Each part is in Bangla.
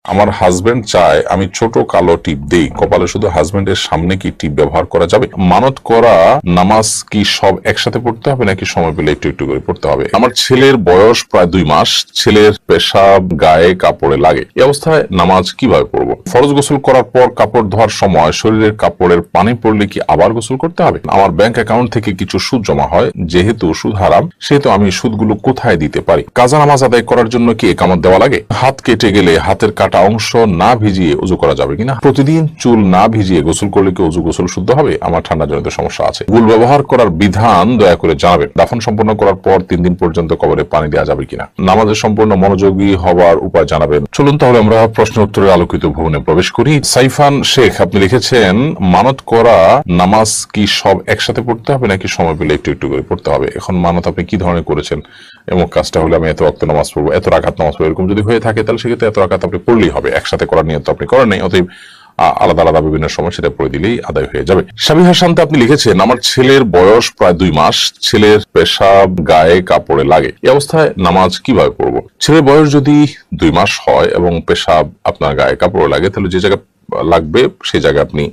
আমার হাজবেন্ড চায় আমি ছোট কালো টিপ দেই কপালে, শুধু হাজবেন্ডের সামনে কি টিপ ব্যবহার করা যাবে? মানত করা নামাজ কি সব একসাথে পড়তে হবে নাকি সময় পেলে একটু একটু করে পড়তে হবে? আমার ছেলের বয়স প্রায় 2 মাস, ছেলের পেশাব গায়ে কাপড়ে লাগে, এই অবস্থায় নামাজ কিভাবে পড়বো? ফরজ গোসল করার পর কাপড় ধোয়ার সময় শরীরের কাপড়ের পানি পড়লে কি আবার গোসল করতে হবে? আমার ব্যাংক অ্যাকাউন্ট থেকে কিছু সুদ জমা হয়, যেহেতু সুদ হারাম সেহেতু আমি সুদগুলো কোথায় দিতে পারি? কাজা নামাজ আদায় করার জন্য কি একামত দেওয়া লাগে? হাত কেটে গেলে হাতের কাটা অংশ না ভিজিয়ে উজু করা যাবে কিনা? প্রতিদিন চুল না ভিজিয়ে গোসল করলে কি উজু গোসল শুদ্ধ হবে? আমার ঠান্ডা জনিত সমস্যা আছে। গুল ব্যবহার করার বিধান দয়া করে জানাবেন। দাফন সম্পন্ন করার পর 3 দিন পর্যন্ত কবরে পানি দেওয়া যাবে কিনা? নামাজের সম্পূর্ণ মনোযোগী হওয়ার উপায় জানাবেন। চলুন তাহলে আমরা প্রশ্ন উত্তরের আলোকিত ভবনে প্রবেশ করি। সাইফান শেখ আপনি লিখেছেন, মানত করা নামাজ কি সব একসাথে পড়তে হবে নাকি সময় পেলে একটু একটু করে পড়তে হবে? এখন মানত আপনি কি ধরনের করেছেন? এবং কাজটা হলে আমি এত ওয়াক্ত নামাজ পড়বো, এত রাকাত নামাজ পড়বো, এরকম যদি হয়ে থাকে তাহলে সেক্ষেত্রে এত রাকাত আপনি পড়লেই হবে। একসাথে করার নিয়ত আপনি করেন নাই, অতএব আলাদা আলাদা বিভিন্ন সময় সেটা পড়ে দিলেই আদায় হয়ে যাবে। সাবিহা শান্ত আপনি লিখেছেন, আমার ছেলের বয়স প্রায় 2 মাস, ছেলের পেশাব গায়ে কাপড়ে লাগে, এই অবস্থায় নামাজ কিভাবে পড়বো? ছেলের বয়স যদি 2 মাস হয় এবং পেশাব আপনার গায়ে কাপড়ে লাগে, তাহলে যে জায়গায় লাগবে সেই জায়গায় আপনি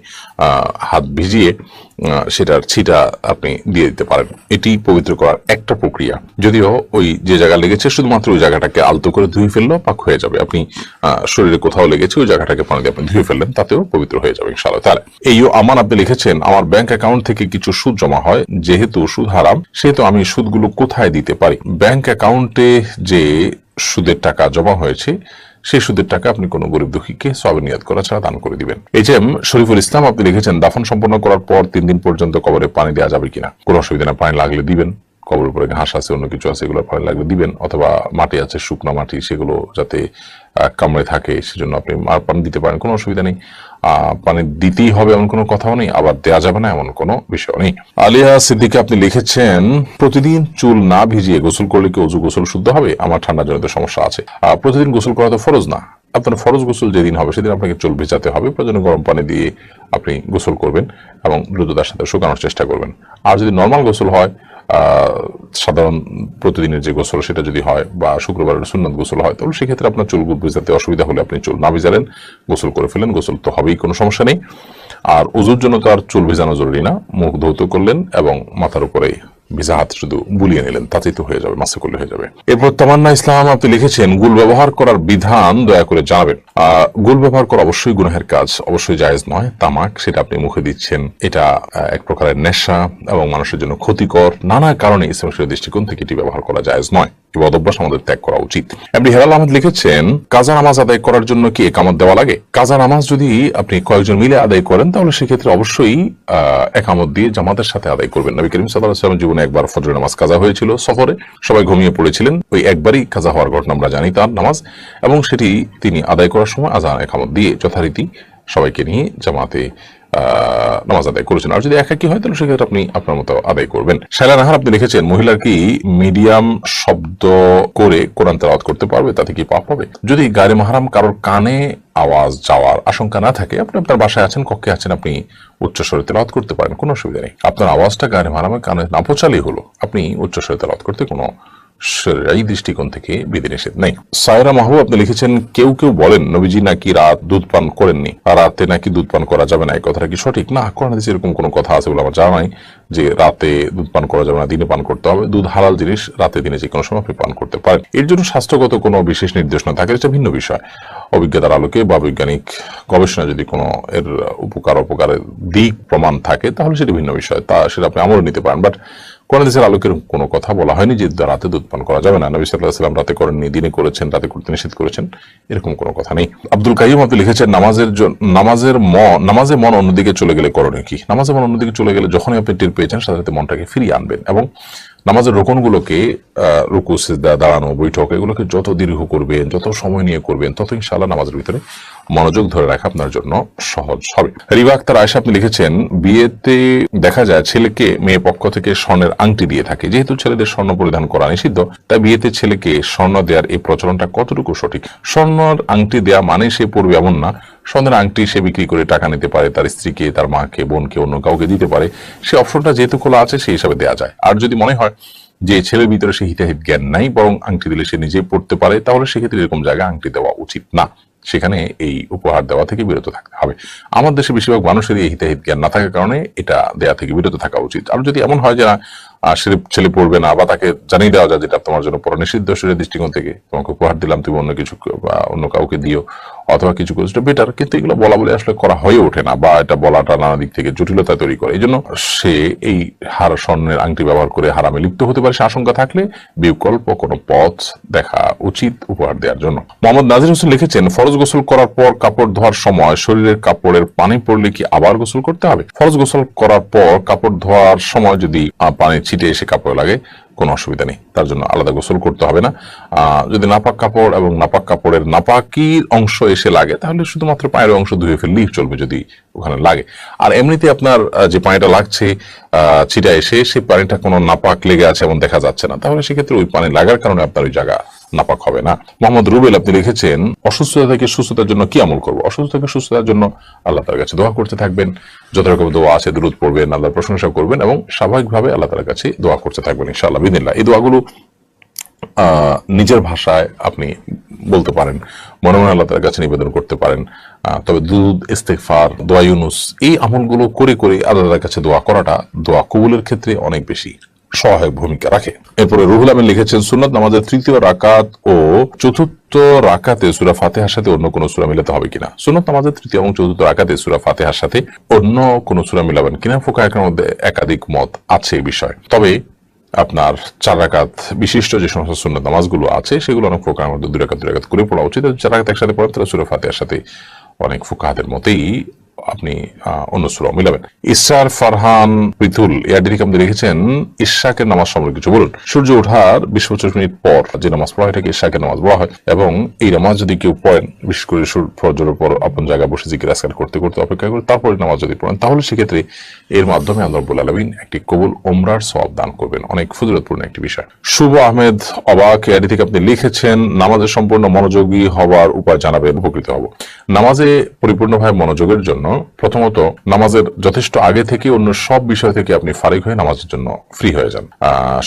হাত ভিজিয়ে সেটার ছিটা আপনি দিয়ে দিতে পারেন। এটি পবিত্র করার একটা প্রক্রিয়া। যদিও ওই যে জায়গা লেগেছে শুধুমাত্র ওই জায়গাটাকে আলতো করে ধুয়ে ফেললেও পাক হয়ে যাবে। আপনি শরীরে কোথাও লেগেছে ওই জায়গাটাকে পানি দিয়ে আপনি ধুয়ে ফেললেন, তাতেও পবিত্র হয়ে যাবে ইনশাআল্লাহ তাআলা। এইও আমান আপনি লিখেছেন, আমার ব্যাংক অ্যাকাউন্ট থেকে কিছু সুদ জমা হয়, যেহেতু সুদ হারাম সেহেতু আমি সুদগুলো কোথায় দিতে পারি? ব্যাংক অ্যাকাউন্টে যে সুদের টাকা জমা হয়েছে সেই সুদের টাকা আপনি কোনো গরিব দুঃখীকে সওয়াবের নিয়ত করা ছাড়া দান করে দিবেন। এইচএম শরীফুল ইসলাম আপনি লিখেছেন, দাফন সম্পন্ন করার পর 3 দিন পর্যন্ত কবরে পানি দেওয়া যাবে কিনা? কোনো অসুবিধা না, পানি লাগলে দিবেন। কবরের উপরে ঘাস আছে, অন্য কিছু আছে, এগুলো পানি লাগলে দিবেন। অথবা মাটি আছে, শুকনো মাটি, সেগুলো যাতে কামড়ে থাকে সেজন্য আপনি পানি দিতে পারেন, কোনো অসুবিধা নেই। পানি দিতেই হবে এমন কোনো কথাও নেই, আবার দেয়া যাবে না এমন কোনো বিষয় নেই। আলিয়া সিদ্দিকা আপনি লিখেছেন, প্রতিদিন চুল না ভিজিয়ে গোসল করলে কি উজু গোসল শুদ্ধ হবে? আমার ঠান্ডা জনিত সমস্যা আছে। প্রতিদিন গোসল করা তো ফরজ না। আপনার ফরজ গোসল যেদিন হবে সেদিন আপনাকে চুল ভেজাতে হবে, প্রয়োজনে গরম পানি দিয়ে আপনি গোসল করবেন এবং দ্রুততার সাথে শুকানোর চেষ্টা করবেন। আর যদি নর্মাল গোসল হয়, সাধারণ প্রতিদিনের যে গোসল সেটা যদি হয়, বা শুক্রবারের সুন্নত গোসল হয়, তাহলে সেক্ষেত্রে আপনার চুল ভিজাতে অসুবিধা হলে আপনি চুল না ভিজালেন, গোসল করে ফেলেন, গোসল তো হবেই, কোনো সমস্যা নেই। আর উজুর জন্য তো আর চুল ভিজানো জরুরি না, মুখ ধৌত করলেন এবং মাথার উপরে ভিজা হাত শুধু বুলিয়ে নিলেন, তাতেই তো হয়ে যাবে, মাসে করলে হয়ে যাবে। এরপর তামান্না ইসলাম আপনি লিখেছেন, গুল ব্যবহার করার বিধান দয়া করে জানাবেন। গুল ব্যবহার করা অবশ্যই গুনাহের কাজ, অবশ্যই জায়েজ নয়। তামাক সেটা আপনি মুখে দিচ্ছেন, এটা এক প্রকারের নেশা এবং মানুষের জন্য ক্ষতিকর। নানা কারণে ইসলামের দৃষ্টিকোণ থেকে এটি ব্যবহার করা জায়েজ নয়। এই অভ্যাস আমাদের ত্যাগ করা উচিত। এমডি হেলাল আহমেদ লিখেছেন, কাজা নামাজ আদায় করার জন্য কি একামত দেওয়া লাগে? কাজা নামাজ যদি আপনি কয়েকজন মিলে আদায় করেন তাহলে সেক্ষেত্রে অবশ্যই একামত দিয়ে জামাতের সাথে আদায় করবেন। নবী করিম সাল্লাল্লাহু আলাইহি ওয়াসাল্লাম জীবনে একবার ফজর নামাজ কাজা হয়েছিল সফরে, সবাই ঘুমিয়ে পড়েছিলেন, ওই একবারই কাজা হওয়ার ঘটনা আমরা জানি তার নামাজ, এবং সেটি তিনি আদায় করার সময় আজান একামত দিয়ে যথারীতি সবাইকে নিয়ে জামাতে নামাজ আদায় করেছেন। আর যদি একাকী হয় তাহলে সেক্ষেত্রে আপনি আপনার মতো আদায় করবেন। শায়লা নাহার আপনি লিখেছেন, মহিলার কি মিডিয়াম শব্দ করে কোরআন তেলাওয়াত করতে পারবে? তাতে কি পাপ হবে? যদি গায়রে মাহরাম কারোর কানে আওয়াজ যাওয়ার আশঙ্কা না থাকে, আপনি আপনার বাসায় আছেন, কক্ষে আছেন, আপনি উচ্চস্বরে তেলাওয়াত করতে পারেন, কোনো অসুবিধা নেই। আপনার আওয়াজটা গায়রে মাহরামের কানে না পৌঁছালেই হলো, আপনি উচ্চস্বরে তেলাওয়াত করতে কোনো এই দৃষ্টিকোণ থেকে বিধিনিষেধ নেই। সায়রা মাহবুব আপনি লিখেছেন, কেউ কেউ বলেন নবীজি নাকি রাত দুধ পান করেননি, রাতে নাকি দুধ পান করা যাবে না, এই কথাটা কি সঠিক? না, কোরআন হাদিসে এরকম কোনো কথা আছে বলে আমার জানা নাই যে রাতে দুধ পান করা যাবে না, দিনে পান করতে হবে। দুধ হালাল জিনিস, রাতে দিনে যে কোনো সময় আপনি পান করতে পারেন। এর জন্য স্বাস্থ্যগত কোনো বিশেষ নির্দেশনা থাকে, এটা ভিন্ন বিষয়। অভিজ্ঞতার আলোকে বা বৈজ্ঞানিক গবেষণা যদি কোনো এর অপকারের দিক প্রমাণ থাকে তাহলে সেটা ভিন্ন বিষয়, সেটা আপনি আমল নিতে পারেন। বাট কোরআন হাদিসের আলোকের কোনো কথা বলা হয়নি যে রাতে দুধ পান করা যাবে না। নবী সাল্লাল্লাহু আলাইহি ওয়াসাল্লাম রাতে করেননি, দিনে করেছেন, রাতে করতে নিষেধ করেছেন, এরকম কোনো কথা নেই। আব্দুল কাইয়ুম আপনি লিখেছেন, নামাজে মন অন্যদিকে চলে গেলে করণীয় কি? নামাজে মন অন্যদিকে চলে গেলে যখনই আপনি টের পেয়েছেন সাথে সাথে মনটাকে ফিরিয়ে আনবেন এবং নামাজের রোকনগুলোকে, রুকু, সিজদা, দাঁড়ানো, বৈঠক, এগুলোকে যত দীর্ঘ করবেন, যত সময় নিয়ে করবেন, তত ইনশাআল্লাহ নামাজের ভিতরে মনোযোগ ধরে রাখা আপনার জন্য সহজ হবে। রিবা আক্তার আয়েশা আপনি লিখেছেন, বিয়েতে দেখা যায় ছেলেকে মেয়ে পক্ষ থেকে স্বর্ণের আংটি দিয়ে থাকে, যেহেতু ছেলেদের স্বর্ণ পরিধান করা নিষিদ্ধ, তাই বিয়েতে ছেলেকে স্বর্ণ দেওয়ার এই প্রচলনটা কতটুকু সঠিক? স্বর্ণের আংটি দেয়া মানে সে পড়বে এমন না, স্বর্ণের আংটি সে বিক্রি করে টাকা নিতে পারে, তার স্ত্রীকে, তার মাকে, বোনকে, অন্য কাউকে দিতে পারে, সে অপশনটা যেহেতু খোলা আছে সেই হিসাবে দেওয়া যায়। আর যদি মনে হয় যে ছেলের ভিতরে সে হিতাহিত জ্ঞান নাই, বরং আংটি দিলে সে নিজেই পড়তে পারে, তাহলে সেক্ষেত্রে এরকম জায়গায় আংটি দেওয়া উচিত না। সেখানে এই উপহার দেওয়া থেকে বিরত থাকতে হবে। আমার দেশে বেশিরভাগ মানুষেরই এই হিতাহিত জ্ঞান না থাকার কারণে এটা দেয়া থেকে বিরত থাকা উচিত। আর যদি এমন হয় যে না ছেলে পড়বে না, বা তাকে জানিয়ে দেওয়া যায় যেটা তোমার জন্য পড়া নিষিদ্ধ, সেটা দৃষ্টিকোণ থেকে তোমাকে উপহার দিলাম, তুমি অন্য কিছু বা অন্য কাউকে দিও অথবা কিছু করো, সেটা বেটার। কিন্তু এগুলো বলা বলে আসলে করা হয়ে ওঠে না, বা এটা বলাটা নানা দিক থেকে জটিলতা তৈরি করে। এই জন্য সে এই স্বর্ণের আংটি ব্যবহার করে হারামে লিপ্ত হতে পারে, সে আশঙ্কা থাকলে বিকল্প কোনো পথ দেখা উচিত উপহার দেওয়ার জন্য। মোহাম্মদ নাজির হোসেন লিখেছেন, ফরজ গোসল করার পর কাপড় ধোয়ার সময় শরীরের কাপড়ের পানি পড়লে কি আবার গোসল করতে হবে? ফরজ গোসল করার পর কাপড় ধোয়ার সময় যদি পানি ছিটে এসে কাপড়ে লাগে কোনো অসুবিধা নেই, তার জন্য আলাদা গোসল করতে হবে না। যদি নাপাক কাপড় এবং নাপাক কাপড়ের নাপাকির অংশ এসে লাগে তাহলে শুধুমাত্র পায়ের অংশ ধুয়ে ফেললেই চলবে যদি ওখানে লাগে। আর এমনিতে আপনার যে পানিটা লাগছে ছিটা এসে, সেই পানিটা কোনো নাপাক লেগে আছে এমন দেখা যাচ্ছে না, তাহলে সেক্ষেত্রে ওই পানি লাগার কারণে আপনার ওই জায়গা নাপাক হবে না। মোহাম্মদ রুবেল আপনি লিখেছেন, অসুস্থতা থেকে সুস্থতার জন্য কি আমল করবো? অসুস্থতা থেকে সুস্থতার জন্য আল্লাহ তাআলার কাছে দোয়া করতে থাকবেন, যত রকম দোয়া আছে দুরূদ পড়বেন, আল্লাহর প্রশংসা করবেন এবং স্বাভাবিকভাবে আল্লাহ তাআলার কাছে দোয়া করতে থাকবেন ইনশাআল্লাহ বিদিনিল্লাহ। এই দোয়াগুলো নিজের ভাষায় আপনি বলতে পারেন, মনে মনে আল্লাহ তাআলার কাছে নিবেদন করতে পারেন। তবে দুরূদ, ইস্তিগফার, দোয়া ইউনুস, এই আমলগুলো করে করে আল্লাহ তাআলার কাছে দোয়া করাটা দোয়া কবুলের ক্ষেত্রে অনেক বেশি সহায়ক ভূমিকা রাখে। এরপরে রুহুল আমিন লিখেছেন, সুন্নাত নামাজের তৃতীয় রাকাত ও চতুর্থ রাকাতে সূরা ফাতিহার সাথে অন্য কোন সূরা মিলাতে হবে কিনা? সুন্নাত নামাজের তৃতীয় এবং চতুর্থ রাকাতে সূরা ফাতিহার সাথে অন্য কোন সূরা মিলাবেন কিনা, ফুকাহাদের মধ্যে একাধিক মত আছে এই বিষয়ে। তবে আপনার 4 রাকাত বিশিষ্ট যে সমস্ত সুন্নাত নামাজগুলো আছে সেগুলো অনেক ফুকাহাদের মধ্যে 2 রাকাত করে পড়া উচিত। 4 রাকাত একসাথে পড়েন তাহলে সূরা ফাতিহার সাথে অনেক ফুকাহাদের মতেই আপনি অন্য সূরা মিলাবেন। ইসার ফারহান পিতুল এআরডি আপনি লিখেছেন, ইশাকের নামাজ সম্পর্কে কিছু বলুন। সূর্য ওঠার 20-25 মিনিট পর যে নামাজ পড়া হয় এটাকে ইশাকের নামাজ বলা হয়, এবং এই নামাজ যদি কেউ পড়েন, বিশেষ করে ফজরের পর আপন জায়গায় বসে জিকির আজকার করতে করতে অপেক্ষা করে তারপরে নামাজ যদি পড়েন, তাহলে সেক্ষেত্রে এর মাধ্যমে আল্লাহ রাব্বুল আলামিন একটি কবুল ওমরার সওয়াব দান করবেন। অনেক ফজিলতপূর্ণ একটি বিষয়। শুভ আহমেদ অবাক এআরডি থেকে আপনি লিখেছেন, নামাজে সম্পূর্ণ মনোযোগী হওয়ার উপায় জানাবেন, উপকৃত হব। নামাজে পরিপূর্ণভাবে মনোযোগের জন্য প্রথমত নামাজের যথেষ্ট আগে থেকে অন্য সব বিষয় থেকে আপনি ফারিক হয়ে নামাজের জন্য ফ্রি হয়ে যান।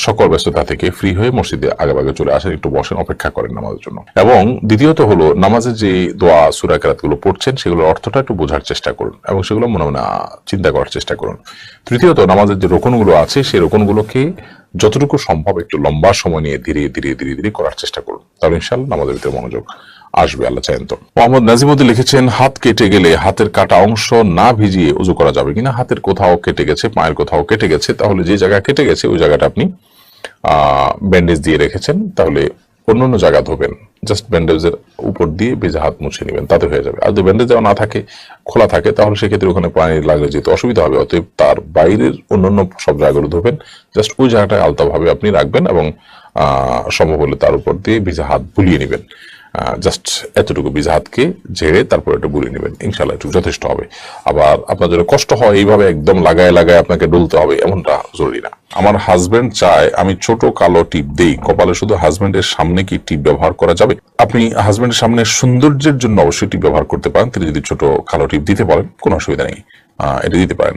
সকল ব্যস্ততা থেকে ফ্রি হয়ে মসজিদে আগেভাগে চলে আসেন, একটু বসেন, অপেক্ষা করেন নামাজের জন্য। এবং দ্বিতীয়ত হলো, নামাজে যে দোয়া সূরা কেরাত গুলো পড়ছেন সেগুলোর অর্থটা একটু বোঝার চেষ্টা করুন এবং সেগুলো মনে মনে চিন্তা করার চেষ্টা করুন। তৃতীয়ত, নামাজের যে রোকনগুলো আছে সেই রোকনগুলোকে যতটুকু সম্ভব একটু লম্বা সময় নিয়ে ধীরে ধীরে ধীরে ধীরে করার চেষ্টা করুন, তাহলে ইনশাআল্লাহ নামাজের ভিতরে মনোযোগ আসবে, আল্লাহ চাইন তো। মোহাম্মদ নাজিমুদ্দিন লিখেছেন, হাত কেটে গেলে হাতের কাটা অংশ না ভিজিয়ে ওযু করা যাবে কিনা? হাতের কোথাও কেটে গেছে, পায়ের কোথাও কেটে গেছে, তাহলে যে জায়গা কেটে গেছে ওই জায়গাটা আপনি ব্যান্ডেজ দিয়ে রেখেছেন, তাহলে অন্য জায়গা ধোবেন, জাস্ট ব্যান্ডেজের উপর দিয়ে ভেজা হাত মুছে নেবেন, তাতে হয়ে যাবে। আর যদি ব্যান্ডেজ দেওয়া না থাকে, খোলা থাকে, তাহলে সেক্ষেত্রে ওখানে পানি লাগলে যেতে অসুবিধা হবে, অতএব তার বাইরের অন্যান্য সব জায়গাগুলো ধোবেন, জাস্ট ওই জায়গাটায় আলতাভাবে আপনি রাখবেন এবং সম্ভব হলে তার উপর দিয়ে ভেজা হাত বুলিয়ে নেবেন। জাস্ট এতটুকু ভিজা হাতকে ঝেড়ে তারপর একটু বুলিয়ে নেবেন, ইনশাআল্লাহ একটু যথেষ্ট হবে। আবার আপনার যদি কষ্ট হয় এইভাবে একদম লাগায় লাগায় আপনাকে ডলতে হবে এমনটা জরুরি না। আমার হাজবেন্ড চায় আমি ছোট কালো টিপ দেই কপালে, শুধু হাজবেন্ডের সামনে কি টিপ ব্যবহার করা যাবে? আপনি হাজবেন্ডের সামনে সৌন্দর্যের জন্য অবশ্যই টিপ ব্যবহার করতে পারেন, তিনি যদি ছোট কালো টিপ দিতে পারেন কোনো অসুবিধা নেই, এটা দিতে পারেন।